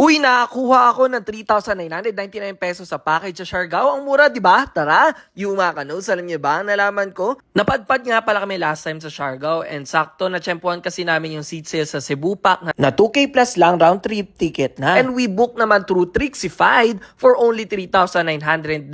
Uy, nakakuha ako ng 3,999 pesos sa package sa Siargao. Ang mura, di ba? Tara, yung mga kanods, alam niyo ba, nalaman ko? Napadpad nga pala kami last time sa Siargao and sakto na tsempuhan kasi namin yung seat sale sa Cebu Pack na 2K plus lang round trip ticket na. And we booked naman through Trixified for only 3,999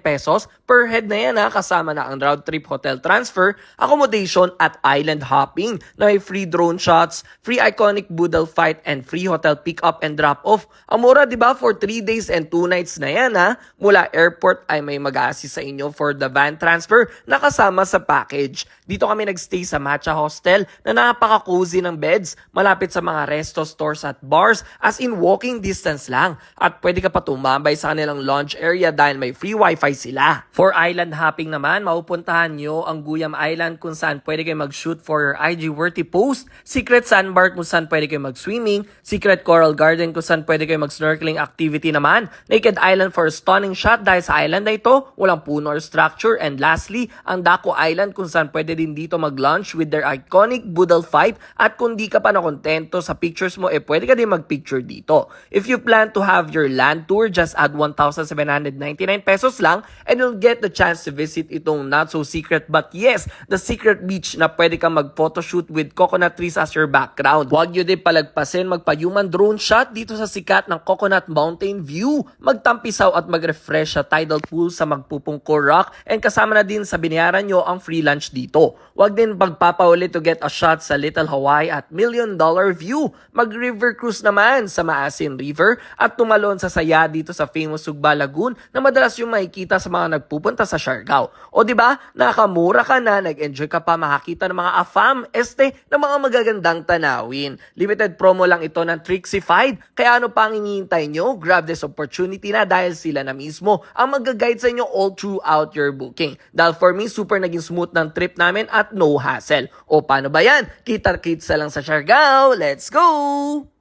pesos per head na yan, ha, kasama na ang round trip hotel transfer, accommodation at island hopping na may free drone shots, free iconic boodle fight and free hotel pick up and drop off. Ang mura, di ba? For 3 days and 2 nights na yan, ha? Mula airport ay may mag-a-assist sa inyo for the van transfer na kasama sa package. Dito kami nagstay sa Matcha Hostel na napaka-cozy ng beds, malapit sa mga resto, stores at bars, as in walking distance lang. At pwede ka pa tumambay sa kanilang lounge area dahil may free wifi sila. For island hopping naman, maupuntahan nyo ang Guyam Island kung saan pwede kayo mag-shoot for your IG-worthy post, Secret Sandbar kung saan pwede kayo mag-swimming, Secret Coral Garden kung saan pwede kayo mag-snorkeling activity naman, Naked Island for a stunning shot dahil sa island na ito, walang puno or structure, and lastly, ang Daco Island kung saan pwede din dito mag-lunch with their iconic boodle fight, at kung di ka pa nakontento sa pictures mo, pwede ka din mag-picture dito. If you plan to have your land tour, just add 1,799 pesos lang and you'll get the chance to visit itong not so secret but yes, the secret beach na pwede kang mag-photoshoot with coconut trees as your background. Huwag nyo din palagpasin magpa-human drone shot dito sa sikat ng Coconut Mountain View. Magtampisaw at mag-refresh sa tidal pool sa Magpupungkor Rock, and kasama na din sa binayaran nyo ang free lunch dito. Huwag din pagpapaulit to get a shot sa Little Hawaii at $1 Million View. Mag-river cruise naman sa Maasin River at tumalon sa saya dito sa famous Sugba Lagoon na madalas yung makikita sa mga nagpupunta sa Siargao. O di ba? Nakamura ka na, nag-enjoy ka pa, makakita ng mga afam, ng mga magagandang tanawin. Limited promo lang ito ng Trixified. Kaya ano pang hinihintay nyo? Grab this opportunity na dahil sila na mismo ang mag-guide sa inyo all throughout your booking. Dahil for me, super naging smooth ng trip namin at no hassle. O paano ba yan? Kita-kits lang sa Siargao. Let's go!